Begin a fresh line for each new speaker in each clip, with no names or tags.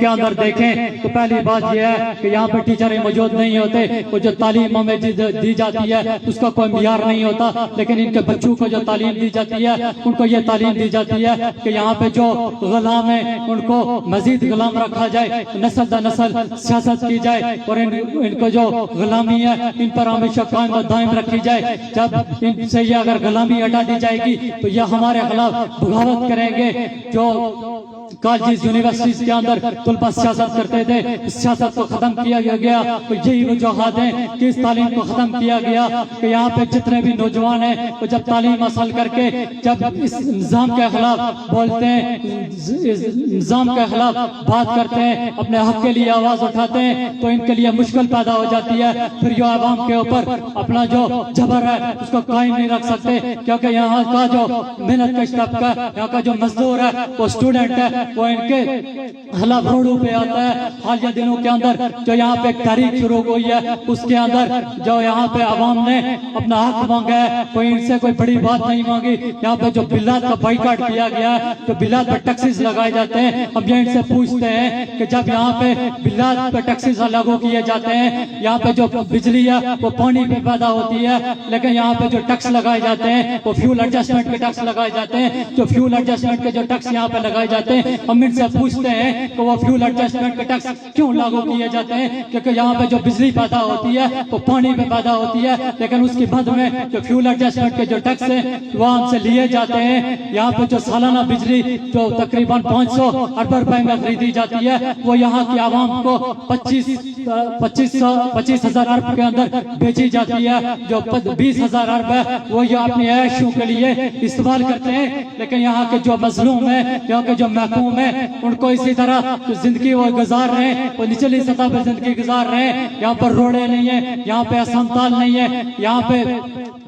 کے اندر دیکھیں تو پہلی بات یہ ہے کہ یہاں پہ ٹیچر موجود نہیں ہوتے، وہ جو تعلیم ہمیں دی جاتی ہے اس کا کوئی معیار نہیں ہوتا، لیکن ان کے بچوں کو جو تعلیم دی جاتی ہے ان کو یہ تعلیم دی جاتی ہے کہ یہاں پہ جو غلام ہیں ان کو مزید غلام رکھا جائے، نسل در نسل سیاست کی جائے، اور ان کو جو غلامی ہے ان پر ہمیشہ قائم و دائم رکھی جائے۔ جب ان سے یہ اگر غلامی ہٹا دی جائے گی تو یہ ہمارے خلاف بغاوت کریں گے۔ جو کالجز یونیورسٹیز کے اندر طلبہ سیاست کرتے تھے، اس سیاست کو ختم کیا گیا، تو یہی وجوہات ہیں کہ اس تعلیم کو ختم کیا گیا کہ یہاں پہ جتنے بھی نوجوان ہیں وہ جب تعلیم حاصل کر کے جب اس نظام کے خلاف بولتے ہیں، اس نظام کے خلاف بات کرتے ہیں، اپنے حق کے لیے آواز اٹھاتے ہیں، تو ان کے لیے مشکل پیدا ہو جاتی ہے۔ پھر یہ عوام کے اوپر اپنا جو جبر ہے اس کو قائم نہیں رکھ سکتے، کیونکہ یہاں کا جو محنت کش طبقہ، یہاں کا جو مزدور ہے، وہ اسٹوڈنٹ ہے، وہ ان کے خلاف روڈوں پہ آتا ہے۔ حالیہ دنوں کے اندر جو یہاں پہ تحریک شروع ہوئی ہے اس کے اندر جو یہاں پہ عوام نے اپنا حق مانگا ہے، کوئی ان سے کوئی بڑی بات نہیں مانگی۔ یہاں پہ جو بلات کا بائیکاٹ کیا گیا ہے، جو بلات پہ ٹیکسز لگائے جاتے ہیں، ہم یہ ان سے پوچھتے ہیں کہ جب یہاں پہ بلات پہ ٹیکسز لاگو کیے جاتے ہیں، یہاں پہ جو بجلی ہے وہ پانی پہ پیدا ہوتی ہے، لیکن یہاں پہ جو ٹیکس لگائے جاتے ہیں وہ فیول ایڈجسٹمنٹ کے ٹیکس لگائے جاتے ہیں۔ جو فیول ایڈجسٹمنٹ کے جو ٹیکس یہاں پہ لگائے جاتے ہیں، ہم ان سے پوچھتے ہیں کہ وہ فیول ایڈجسٹمنٹ کے ٹیکس کیوں لاگو کیے جاتے ہیں؟ کیونکہ یہاں پہ جو بجلی پیدا ہوتی ہے وہ پانی پہ پیدا ہوتی ہے، لیکن اس کی بد میں جو فیول ایڈجسٹمنٹ کے جو ٹیکس ہیں وہ ہم سے لیے جاتے ہیں۔ یہاں پہ جو سالانہ بجلی جو تقریباً 500 ارب روپے میں خریدی جاتی ہے، وہ یہاں کی عوام کو 25,000 ارب کے اندر بیچی جاتی ہے۔ جو 20,000 ارب ہے وہ یہ اپنی عیشوں کے لیے استعمال کرتے ہیں، لیکن یہاں کے جو مظلوم ہیں، یہاں کے جو محکوم ہیں، ان کو اسی طرح جو زندگی وہ گزار رہے ہیں، وہ نچلی سطح پہ زندگی گزار رہے ہیں۔ یہاں پر روڈیں نہیں ہیں، یہاں پہ اسپتال نہیں ہے، یہاں پہ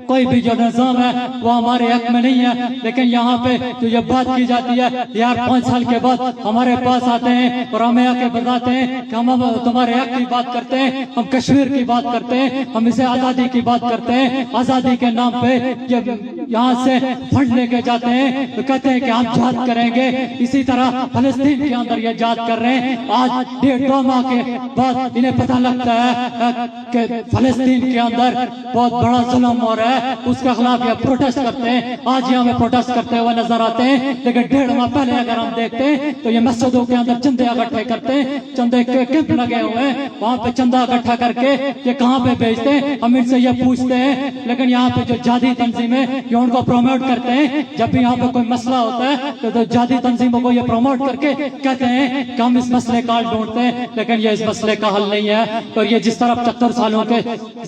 کوئی بھی جو نظام ہے وہ ہمارے حق میں نہیں ہے، لیکن یہاں پہ جو یہ بات کی جاتی ہے یار 5 سال کے بعد ہمارے پاس آتے ہیں اور ہمیں آ کے بتاتے ہیں کہ ہم تمہارے حق کی بات کرتے ہیں، ہم کشمیر کی بات کرتے ہیں، ہم اسے آزادی کی بات کرتے ہیں۔ آزادی کے نام پہ جب یہاں سے فنڈ لے کے جاتے ہیں تو کہتے ہیں کہ ہم جہاد کریں گے۔ اسی طرح فلسطین کے اندر یہ جہاد کر رہے ہیں۔ آج 1.5-2 ماہ کے بعد انہیں پتہ لگتا ہے کہ فلسطین کے اندر بہت بڑا ظلم ہو رہا ہے، اس کے خلاف یہ پروٹیسٹ کرتے ہیں۔ آج یہاں میں پروٹیسٹ کرتے ہوئے نظر آتے ہیں، لیکن 1.5 ماہ پہلے اگر ہم دیکھتے ہیں تو یہ مسجدوں کے اندر چندے اکٹھے کرتے ہیں، چندے کے کیمپ لگے ہوئے ہیں، وہاں پہ چندہ اکٹھا کر کے یہ کہاں پہ بھیجتے ہیں، ہم ان سے یہ پوچھتے ہیں۔ لیکن یہاں پہ جو جہادی تنظیمیں یہ ان کو پروموٹ کرتے ہیں، جب بھی یہاں پہ کوئی مسئلہ ہوتا ہے تو جہادی تنظیموں کو یہ پروموٹ کر کے کہتے ہیں کہ ہم اس مسئلے کا حل ڈھونڈتے ہیں، لیکن یہ اس مسئلے کا حل نہیں ہے۔ اور یہ جس طرح 75 سالوں کے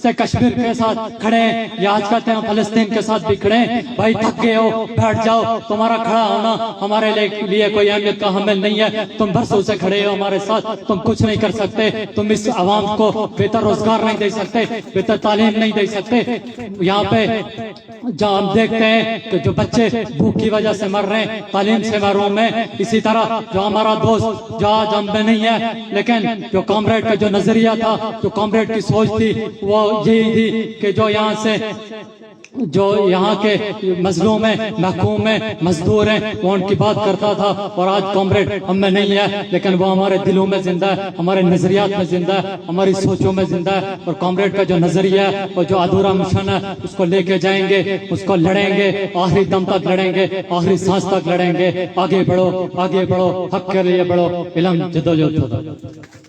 سے کشمیر کے ساتھ کھڑے ہیں، یہ آج کہتے ہیں فلسطین کے ساتھ بھی کھڑے ہیں۔ بھائی تھک گئے ہو بیٹھ جاؤ، تمہارا کھڑا ہونا ہمارے لیے کوئی اہمیت کا حامل نہیں ہے۔ تم برسوں سے کھڑے ہو ہمارے ساتھ، تم کچھ نہیں کر سکتے، تم اس عوام کو بہتر روزگار نہیں دے سکتے، بہتر تعلیم نہیں دے سکتے۔ یہاں پہ جہاں ہم دیکھتے ہیں کہ جو بچے بھوک کی وجہ سے مر رہے ہیں، تعلیم سے محروم ہیں، اسی طرح جو ہمارا دوست جو آج ہم میں نہیں ہے، لیکن جو کامریڈ کا جو نظریہ تھا، جو کامریڈ کی سوچ تھی، وہ یہی تھی کہ جو یہاں سے جو یہاں کے مظلوم ہیں، محکوم ہیں، مزدور ہیں، وہ ان کی بات کرتا تھا۔ اور آج کامریڈ ہم میں نہیں ہے، لیکن وہ ہمارے دلوں میں زندہ ہے، ہمارے نظریات میں زندہ ہے، ہماری سوچوں میں زندہ ہے۔ اور کامریڈ کا جو نظریہ ہے اور جو ادھورا مشن ہے اس کو لے کے جائیں گے، اس کو لڑیں گے، آخری دم تک لڑیں گے، آخری سانس تک لڑیں گے۔ آگے بڑھو، آگے بڑھو، حق کے لیے بڑھو، علم جدوجہد۔